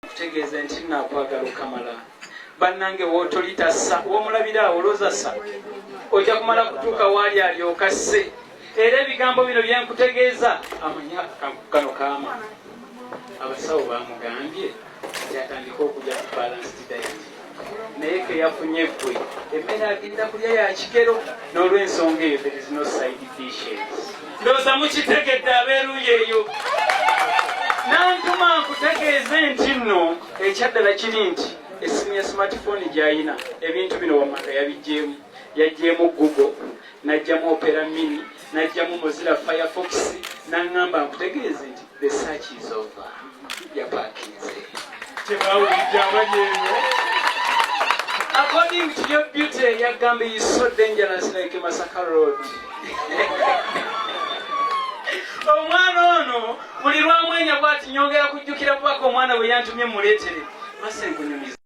kutegeeza nti nakwagala okamala bannange wootolitassa womulabira awolozasa ojja kumala kutuuka waali alyoka sse era ebigambo bino byenkutegeeza amanya kano kaama abasawo bamugambye yatandika okujja ku balanced diet naye keyafunye ggwe emmere agenda kulya ya kigero n'olw'ensonga eyo there is no side dishes ndowooza mukitegedde abeeruye eyo nantuma nkutegeeze nti nno ekyaddala kiri nti esimu ya smartphone gy'ayina ebintu bino wamaka yabigyemu yagyemu Google najjamu Opera Mini najjamu Mozilla Firefox n'angamba nkutegeeze nti the search is over yapakinze tebawulidde amanyeeyo according to your beauty yagambe is so dangerous like Masaka Road omwana ono buli lwamwenya bw'ati nyongera kujjukira bwako omwana bwe yantumye muleetere masenkunyumiza